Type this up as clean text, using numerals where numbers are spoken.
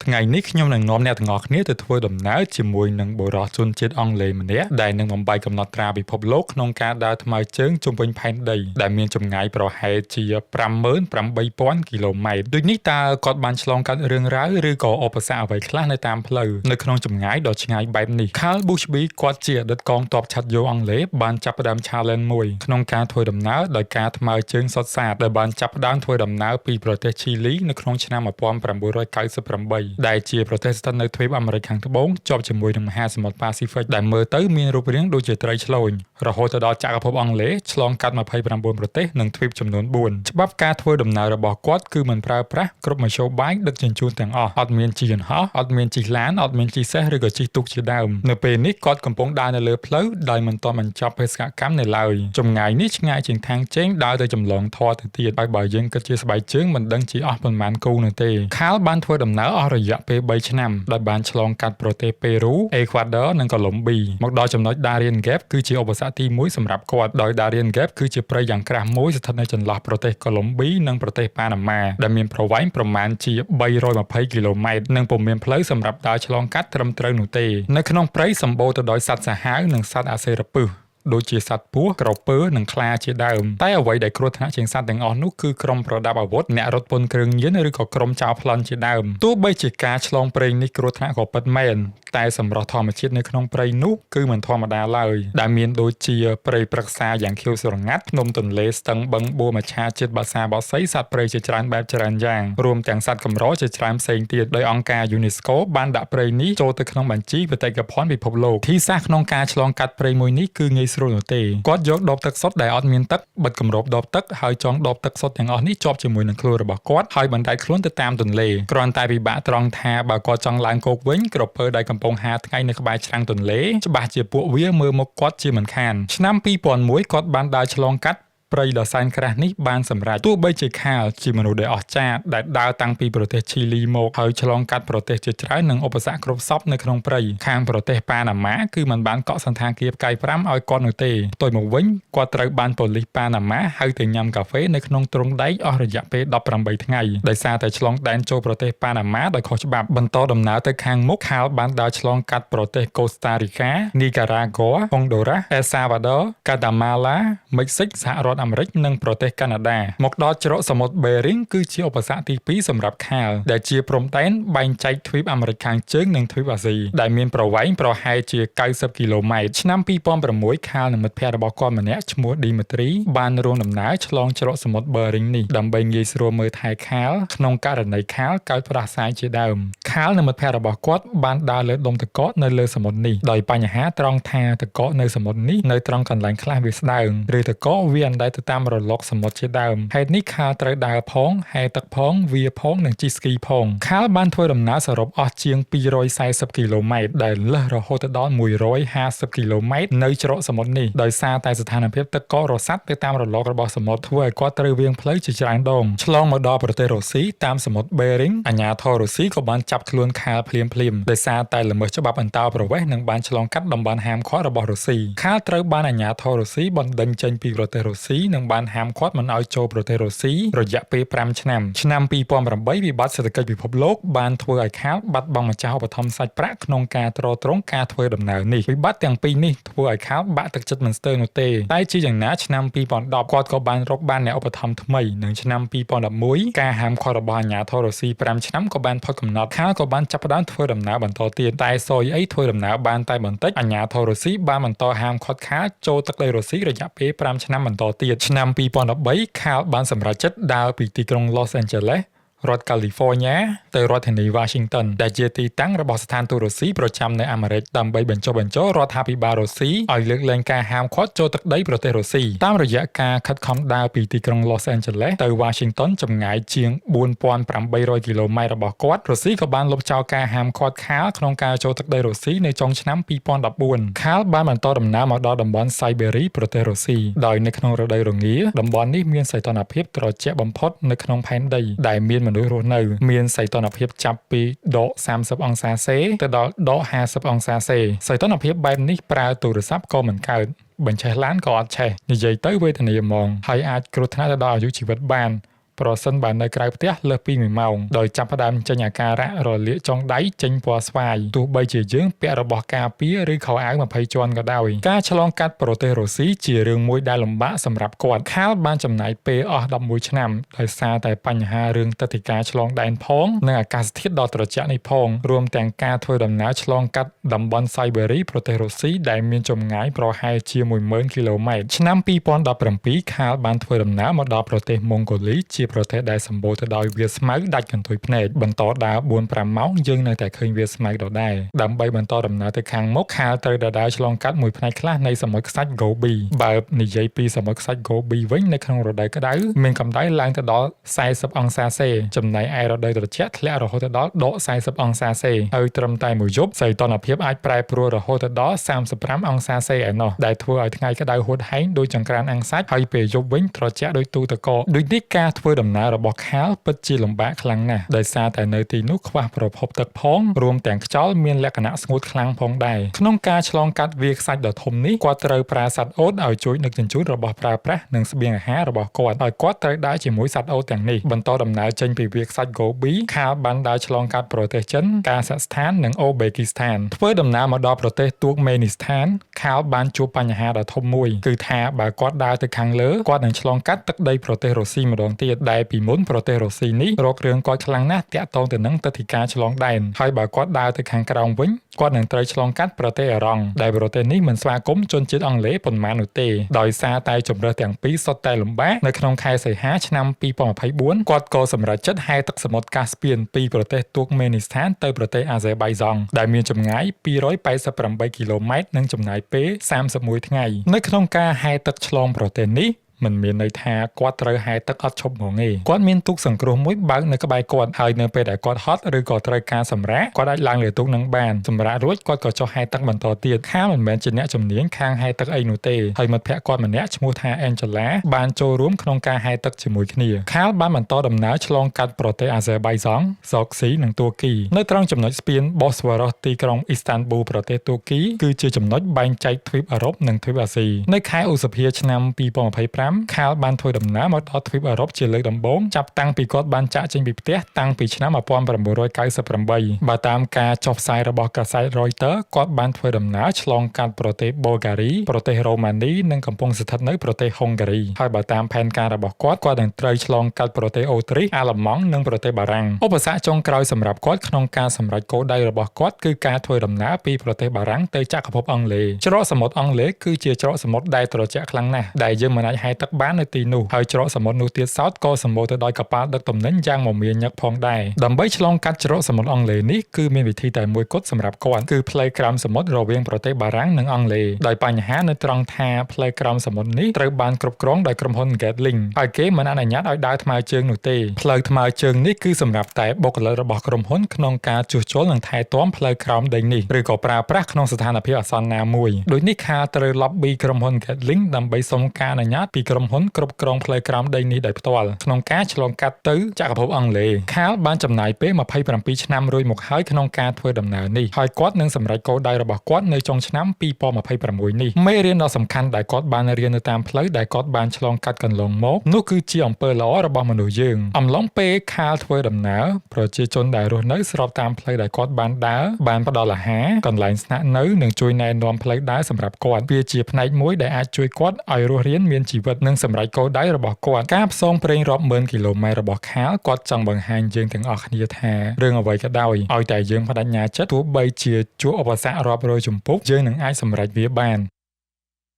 ថ្ងៃនេះខ្ញុំនឹងនាំអ្នកទាំងអស់គ្នាទៅធ្វើដំណើរជាមួយនឹងបុរសជនជាតិអង់គ្លេសម្នាក់ដែលនឹងបំបីកំណត់ត្រាពិភពលោកក្នុងការដើរថ្មើរជើងជុំវិញផែនដីដែលមានចម្ងាយប្រហែលជា58,000 គីឡូម៉ែត្រដូចនេះតើគាត់បានឆ្លងកាត់រឿងរ៉ាវឬក៏ឧបសគ្គអ្វីខ្លះនៅតាមផ្លូវនៅក្នុងចម្ងាយដ៏ឆ្ងាយបែបនេះ Kyle Bushby គាត់ជាអតីតកងទ័ពឆ័ត្រយោអង់គ្លេសបានចាប់ផ្ដើម challenge មួយក្នុងការធ្វើដំណើរដោយការថ្មើរជើងសុទ្ធសាធដែលបានចាប់ផ្ដើមធ្វើដំណើរពីប្រទេសឈីលីនៅក្នុងឆ្នាំ1998ដែលជាប្រទេសស្ថិតនៅទ្វីបអាមេរិកខាងត្បូងជាប់ជាមួយនឹងមហាសមុទ្រប៉ាស៊ីហ្វិកដែលមើលទៅមានរូបរាងដូចជាត្រីឆ្លូញរហូតដល់ចក្រភពអង់គ្លេសឆ្លងកាត់29ប្រទេសនិងទ្វីបចំនួន4ច្បាប់ការធ្វើដំណើររបស់គាត់គឺមិនប្រើប្រាស់គ្រប់មធ្យោបាយដឹកជញ្ជូនទាំងអស់អត់មានជិះយន្តហោះអត់មានជិះឡានអត់មានជិះសេះឬក៏ជិះទូកជាដើមនៅពេលនេះគាត់កំពុងដើរនៅលើផ្លូវដោយមិនទាន់បញ្ចប់បេសកកម្មនៅឡើយចម្ងាយនេះឆ្ងាយជាងທາງជើងដើរទៅចម្លងធរទៅទៀតហើយបើយើងគិតជាស្បែកជើងមិនដឹងជាអស់ប៉ុន្មានគូនោះទេ Kyle បានធ្វើដំណើរអស់រយៈពេល3ឆ្នាំដោយបានឆ្លងកាត់ប្រទេសប៉េរូអេក្វាដ័រនិងកូឡុំប៊ីមកដល់ចំណុច Darien Gap គឺជាឧបសគ្គទី1សម្រាប់គាត់ដោយ Darien Gap គឺជាព្រៃយ៉ាងក្រាស់មួយស្ថិតនៅចន្លោះប្រទេសកូឡុំប៊ីនិងប្រទេសប៉ាណាម៉ាដែលមានប្រវែងប្រមាណជា320 គីឡូម៉ែត្រនិងពុំមានផ្លូវសម្រាប់ដើរឆ្លងកាត់ត្រឹមត្រូវនោះទេនៅក្នុងព្រៃសម្បូរទៅដោយសត្វសាហាវនិងសត្វអាសិរពិសដូចជាសត្វពស់ក្រពើនិងខ្លាជាដើមតែអ្វីដែលគ្រោះថ្នាក់ជាងសត្វទាំងអស់នោះគឺក្រុមប្រដាប់អាវុធអ្នករត់ពន្ធគ្រឿងញៀនឬក៏ក្រុមចោរប្លន់ជាដើមទោះបីជាការឆ្លងព្រៃនេះគ្រោះថ្នាក់ក៏ពិតមែនតែសម្រស់ធម្មជាតិនៅក្នុងព្រៃនោះគឺមិនធម្មតាឡើយដែលមានដូចជាព្រៃព្រឹក្សាយ៉ាងខៀវស្រងាត់ភ្នំទន្លេស្ទឹងបឹងបួមច្ឆាជាតិបាសាបក្សីសត្វព្រៃជាច្រើនបែបច្រើនយ៉ាងរួមទាំងសត្វកម្រជាច្រើនផ្សេងទៀតដោយអង្គការ UNESCO បានដាក់ព្រៃនេះចូលទៅក្នុងបញ្ជីបេតិកភណ្ឌពិភពលោកទីសាស្ត្រក្នុងការឆ្លងកាត់ព្រៃមួយនេះគឺងាយស្រួលនោះទេគាត់យកដបទឹកសុទ្ធដែលអត់មានទឹកបិទគម្របដបទឹកហើយចងដបទឹកសុទ្ធទាំងអស់នេះជាប់ជាមួយនឹងខ្លួនរបស់គាត់ហើយបណ្តែតខ្លួនទៅតាមទន្លេគ្រាន់តែពិបាកត្រង់ថាបើគាត់ចង់ឡើងគោកវិញក្រពើដែលកំពុងហាលថ្ងៃនៅក្បែរច្រាំងទន្លេច្បាស់ជាពួកវាមើលមុខគាត់ជាមិនខានឆ្នាំ2001គាត់បានដើរឆ្លងកាត់ព្រៃដ៏សែនក្រាស់នេះបានសម្រេចទោះបីជាKyleជាមនុស្សដែលអស្ចារ្យដែលដើរតាំងពីប្រទេសឈីលីមកហើយឆ្លងកាត់ប្រទេសជាច្រើននិងឧបសគ្គគ្រប់សពនៅក្នុងព្រៃខាងប្រទេសប៉ាណាម៉ាគឺមិនបានកក់សន្តាគារផ្កាយ5ឲ្យគាត់នោះទេផ្ទុយមកវិញគាត់ត្រូវបានប៉ូលីសប៉ាណាម៉ាហៅទៅញ៉ាំកាហ្វេនៅក្នុងទ្រុងដែកអស់រយៈពេល18ថ្ងៃដោយសារតែឆ្លងដែនចូលប្រទេសប៉ាណាម៉ាដោយខុសច្បាប់បន្តដំណើរទៅខាងមុខKyleបានដើរឆ្លងកាត់ប្រទេសកូស្តារីកានីការ៉ាហ្គ័រហុងដូរ៉ាសអេលសាវ៉ាដ័រកាតាម៉ាឡាមិចស៊ិកសហរដ្ឋអាមេរិកនិងប្រទេសកាណាដាមកដល់ច្រកសមុទ្រ Bering គឺជាឧបសគ្គទី2សម្រាប់Kyleដែលជាព្រំដែនបែងចែកទ្វីបអាមេរិកខាងជើងនិងទ្វីបអាស៊ីដែលមានប្រវែងប្រហែលជា90 គីឡូម៉ែត្រឆ្នាំ2006Kyleនិងមិត្តភ័ក្តិរបស់គាត់ម្នាក់ឈ្មោះ Dimitri បានរួមដំណើរឆ្លងច្រកសមុទ្រ Bering នេះដើម្បីងាយស្រួលមើលថែKyleក្នុងករណីKyleកើតផ្ដាសាយជាដើមKyleនិងមិត្តភ័ក្តិរបស់គាត់បានដើរលើដុំទឹកកកនៅលើសមុទ្រនេះដោយបញ្ហាត្រង់ថាទឹកកកនៅសមុទ្រនេះនៅត្រង់កន្លែងខ្លះវាស្ដើងឬទឹកកកវាអណ្ដែតទៅតាមរលកសមុទ្រជាដើមហេតុនេះKyleត្រូវដើរផងហែទឹកផងវាផងនិងជិះស្គីផងKyleបានធ្វើដំណើរសរុបអស់ជាង240គីឡូម៉ែត្រដែលលើសរហូតដល់150គីឡូម៉ែត្រនៅច្រកសមុទ្រនេះដោយសារតែស្ថានភាពទឹកកករសាត់ទៅតាមរលករបស់សមុទ្រធ្វើឲ្យគាត់ត្រូវវាងផ្លូវជាច្រើនដងឆ្លងមកដល់ប្រទេសរុស្ស៊ីតាមសមុទ្រ Bering អាជ្ញាធររុស្ស៊ីក៏បានចាប់ខ្លួនKyleភ្លាមដោយសារតែល្មើសច្បាប់អន្តោប្រវេសន៍និងបានឆ្លងកាត់តំបន់ហាមឃាត់របស់រុស្ស៊ីKyleត្រូវបានអាជ្ញាធររុស្ស៊ីបណ្តេញចេញពីប្រទេសរុស្ស៊ីនិងបានហាមឃាត់មិនឲ្យចូលប្រទេសរុស្ស៊ីរយៈពេល5ឆ្នាំឆ្នាំ2008វិបត្តិសេដ្ឋកិច្ចពិភពលោកបានធ្វើឲ្យKyleបាត់បង់ម្ចាស់ឧបត្ថម្ភសាច់ប្រាក់ក្នុងការទ្រទ្រង់ការធ្វើដំណើរនេះវិបត្តិទាំងពីរនេះធ្វើឲ្យKyleបាក់ទឹកចិត្តមិនស្ទើរនោះទេតែជាយ៉ាងណាឆ្នាំ2010គាត់ក៏បានរកបានអ្នកឧបត្ថម្ភថ្មីនិងឆ្នាំ2011ការហាមឃាត់របស់អាជ្ញាធររុស្ស៊ី5ឆ្នាំក៏បានផុតកំណត់Kyleក៏បានចាប់ផ្ដើមធ្វើដំណើរបន្តទៀតតែសយអីធ្វើដំណើរបានតែបន្តិចអាជ្ញាធររុស្ស៊ីបានបន្តហាមឃាត់Kyleចូលទឹកដីរុស្ស៊ីរយៈពេល5ឆ្នាំបន្តទៀតឆ្នាំ2013Kyleបានសម្រេចចិត្តដើរពីទីក្រុង Los Angelesរដ្ឋ California ទៅរដ្ឋធានី Washington ដែលជាទីតាំងរបស់ស្ថានទូតរុស្ស៊ីប្រចាំនៅអាមេរិកដើម្បីបញ្ចុះបញ្ចូលរដ្ឋាភិបាលរុស្ស៊ីឲ្យលើកលែងការហាមឃាត់ចូលទឹកដីប្រទេសរុស្ស៊ីតាមរយៈការខិតខំដើរពីទីក្រុង Los Angeles ទៅ Washington ចម្ងាយជាង4800គីឡូម៉ែត្ររបស់គាត់រុស្ស៊ីក៏បានលុបចោលការហាមឃាត់Kyleក្នុងការចូលទឹកដីរុស្ស៊ីនៅចុងឆ្នាំ2014Kyleបានបន្តដំណើរមកដល់តំបន់ Siberia ប្រទេសរុស្ស៊ីដោយនៅក្នុងរដូវរងាតំបន់នេះមានសីតុណ្ហភាពត្រជាក់បំផុតនៅក្នុងផែនដីដែលមានមនុស្សរស់នៅមានសីតុណ្ហភាពចាប់ពី-30 អង្សាសេទៅដល់-50 អង្សាសេសីតុណ្ហភាពបែបនេះប្រើទូរស័ព្ទក៏មិនកើតបញ្ឆេះឡានក៏អត់ឆេះនិយាយទៅវេទនាហ្មងហើយអាចគ្រោះថ្នាក់ទៅដល់អាយុជីវិតបាន ប្រសិនបើនៅក្រៅផ្ទះលើសពី1ម៉ោងដោយចាប់ផ្ដើមចេញអាការៈរលាកចុងដៃចេញពណ៌ស្វាយទោះបីជាយើងពាក់របស់ការពារឬខោអាវ20ជាន់ក៏ដោយការឆ្លងកាត់ប្រទេសរុស្ស៊ីជារឿងមួយដែលលំបាកសម្រាប់គាត់ខាលបានចំណាយពេលអស់11ឆ្នាំដោយសារតែបញ្ហារឿងទឹកដីការឆ្លងដែនផងនិងអាកាសធាតុដ៏ត្រជាក់នេះផងរួមទាំងការធ្វើដំណើរឆ្លងកាត់តំបន់សៃបេរីប្រទេសរុស្ស៊ីដែលមានចម្ងាយប្រហែលជា 10000 គីឡូម៉ែត្រឆ្នាំ2017ខាលបានធ្វើដំណើរមកដល់ប្រទេសម៉ុងហ្គូលីជាប្រទេសដែលសម្បូរទៅដោយវាលស្មៅដាច់កន្ទុយភ្នែកបន្តដើរ 4-5 ម៉ោងយើងនៅតែឃើញវាលស្មៅដដែលដើម្បីបន្តដំណើរទៅខាងមុខខាលត្រូវដើរឆ្លងកាត់មួយផ្នែកខ្លះនៃសមុទ្រខ្សាច់ហ្គូប៊ីបើនិយាយពីសមុទ្រខ្សាច់ហ្គូប៊ីវិញនៅក្នុងរដូវក្តៅមានកម្ដៅឡើងទៅដល់40អង្សាសេចំណែកឯរដូវត្រជាក់ធ្លាក់រហូតដល់ដក40អង្សាសេហើយត្រឹមតែមួយយប់សីតុណ្ហភាពអាចប្រែប្រួលរហូតដល់35អង្សាសេឯណោះដែលធ្វើឲ្យថ្ងៃក្តៅហួតហែងដូចចង្ក្រានអាំងសាច់ហើយពេលយប់វិញត្រជាក់ដូចទូទឹកកកដូចនេះការធ្វើដំណើររបស់ខាលពិតជាលំបាកខ្លាំងណាស់ដោយសារតែនៅទីនោះខ្វះប្រភពទឹកផងរួមទាំងខ្យល់មានលក្ខណៈស្ងួតខ្លាំងផងដែរក្នុងការឆ្លងកាត់វាលខ្សាច់ដ៏ធំនេះគាត់ត្រូវប្រើសត្វអូតឲ្យជួយដឹកជញ្ជូនរបស់ប្រើប្រាស់និងស្បៀងអាហាររបស់គាត់ហើយគាត់ត្រូវដើរជាមួយសត្វអូតទាំងនេះបន្តដំណើរចេញពីវាលខ្សាច់ហ្គូប៊ីខាលបានដើរឆ្លងកាត់ប្រទេសចិនកាហ្សាក់ស្ថាននិងអូបេគីស្ថានធ្វើដំណើរមកដល់ប្រទេសទូកមេនីស្ថានខាលបានជួបបញ្ហាដ៏ធំមួយគឺថាបើគាត់ដើរទៅខាងលើគាត់នឹងឆ្លងកាត់ទឹកដីប្រទេសរុស្ស៊ីម្ដងទៀតដែលពីមុនប្រទេសរុស្ស៊ីនេះរករឿងគាត់ខ្លាំងណាស់តាក់ទងទៅនឹងទឹកដីការឆ្លងដែនហើយបើគាត់ដើរទៅខាងក្រោមវិញគាត់នឹងត្រូវឆ្លងកាត់ប្រទេសអេរ៉ង់ដែលប្រទេសនេះមិនស្វាគមន៍ជនជាតិអង់គ្លេសប៉ុន្មាននោះទេដោយសារតែជម្រើសទាំងពីរសុទ្ធតែលំបាកនៅក្នុងខែសីហាឆ្នាំ2024គាត់ក៏សម្រេចចិត្តហែកទឹកសមុទ្រកាស្ពីនពីប្រទេសទូកមេនីស្ថានទៅប្រទេសអាហ្សេបៃសង់ដែលមានចម្ងាយ288គីឡូម៉ែត្រនិងចំណាយពេល31ថ្ងៃនៅក្នុងការហែកទឹកឆ្លងប្រទេសនេះមិនមានន័យថាគាត់ត្រូវហែទឹកអត់ឈប់ហ្មងទេគាត់មានទូកសង្គ្រោះមួយបើកនៅក្បែរគាត់ហើយនៅពេលដែលគាត់ហត់ឬក៏ត្រូវការសម្រាកគាត់អាចឡើងលើទូកនឹងបានសម្រាករួចគាត់ក៏ចុះហែទឹកបន្តទៀតខាលមិនមែនជាអ្នកជំនាញខាងហែទឹកអីនោះទេហើយមិត្តភក្តិគាត់ម្នាក់ឈ្មោះថា Angela បានចូលរួមក្នុងការហែទឹកជាមួយគ្នាខាលបានបន្តដំណើរឆ្លងកាត់ប្រទេសអាហ្សេបៃសង់សកស៊ីនិងតួគីនៅត្រង់ចំណុចស្ពាន Bosphorus ទីក្រុង Istanbul ប្រទេសតួគីគឺជាចំណុចបែងចែកទ្វីបអឺរ៉ុបនិងទ្វីបអាស៊ីនៅខែឧសភាឆ្នាំ2025ខាលបានធ្វើដំណើរមកដល់ទ្វីបអឺរ៉ុបជាលើកដំបូងចាប់តាំងពីគាត់បានចាកចេញពីផ្ទះតាំងពីឆ្នាំ1998បើតាមការចុះផ្សាយរបស់កាសែត Reuters គាត់បានធ្វើដំណើរឆ្លងកាត់ប្រទេសប៊ុលហ្គារីប្រទេសរ៉ូម៉ានីនិងកំពុងស្ថិតនៅប្រទេសហុងហ្គារីហើយបើតាមផែនការរបស់គាត់នឹងត្រូវឆ្លងកាត់ប្រទេសអូទ្រីសអាល្លឺម៉ង់និងប្រទេសបារាំងឧបសគ្គចុងក្រោយសម្រាប់គាត់ក្នុងការសម្រេចគោលដៅរបស់គាត់គឺការធ្វើដំណើរពីប្រទេសបារាំងទៅចក្រភពអង់គ្លេសច្រកសមុទ្រអង់គ្លេសគឺជាច្រកសមុទ្រដែលត្រជាក់ខ្លាំងណាស់ដែលយើងមិនអាចហែកទឹកបាននៅទីនោះហើយច្រកសមុទ្រនោះទៀតសោតក៏សម្បូរទៅដោយកប៉ាល់ដឹកទំនិញយ៉ាងមមាញឹកផងដែរដើម្បីឆ្លងកាត់ច្រកសមុទ្រអង់គ្លេសនេះគឺមានវិធីតែមួយគត់សម្រាប់គាត់គឺផ្លូវក្រោមសមុទ្ររវាងប្រទេសបារាំងនិងអង់គ្លេសដោយបញ្ហានៅត្រង់ថាផ្លូវក្រោមសមុទ្រនេះត្រូវបានគ្រប់គ្រងដោយក្រុមហ៊ុន Gatling ហើយគេមិនអនុញ្ញាតឲ្យដើរថ្មើរជើងនោះទេផ្លូវថ្មើរជើងនេះគឺសម្រាប់តែបុគ្គលិករបស់ក្រុមហ៊ុនក្នុងការជួសជុលនិងថែទាំផ្លូវក្រោមដីនេះឬក៏ប្រើប្រាស់ក្នុងស្ថានភាពអាសន្នណាមួយដូចនេះខាត្រូវ lobby ក្រុមហ៊ុន Gatling ដើម្បីសុំការអនុញ្ញាតពីក្រុមហ៊ុនគ្រប់គ្រងផ្លូវក្រោមដីនេះដោយផ្ទាល់ក្នុងការឆ្លងកាត់ទៅចក្រភពអង់គ្លេសខាលបានចំណាយពេល27ឆ្នាំរួចមកហើយក្នុងការធ្វើដំណើរនេះហើយគាត់នឹងសម្រេចគោលដៅរបស់គាត់នៅចុងឆ្នាំ2026នេះមេរៀនដ៏សំខាន់ដែលគាត់បានរៀននៅតាមផ្លូវដែលគាត់បានឆ្លងកាត់កន្លងមកនោះគឺជាអំពើល្អរបស់មនុស្សយើងអំឡុងពេលខាលធ្វើដំណើរប្រជាជនដែលរស់នៅស្របតាមផ្លូវដែលគាត់បានដើរបានផ្ដល់អាហារកន្លែងស្នាក់នៅនិងជួយណែនាំផ្លូវដើរសម្រាប់គាត់វាជាផ្នែកមួយដែលអាចជួយគាត់ឲ្យរស់រានមានជីវិតនិងសម្រេចគោលដៅរបស់គាត់ការផ្សងព្រេងរាប់ម៉ឺនគីឡូម៉ែត្ររបស់ខាលគាត់ចង់បង្ហាញយើងទាំងអស់គ្នាថារឿងអ្វីក៏ដោយឲ្យតែយើងបដិញ្ញាចិត្តទោះបីជាជួបឧបសគ្គរាប់រយជំពូកយើងនឹងអាចសម្រេចវាបាន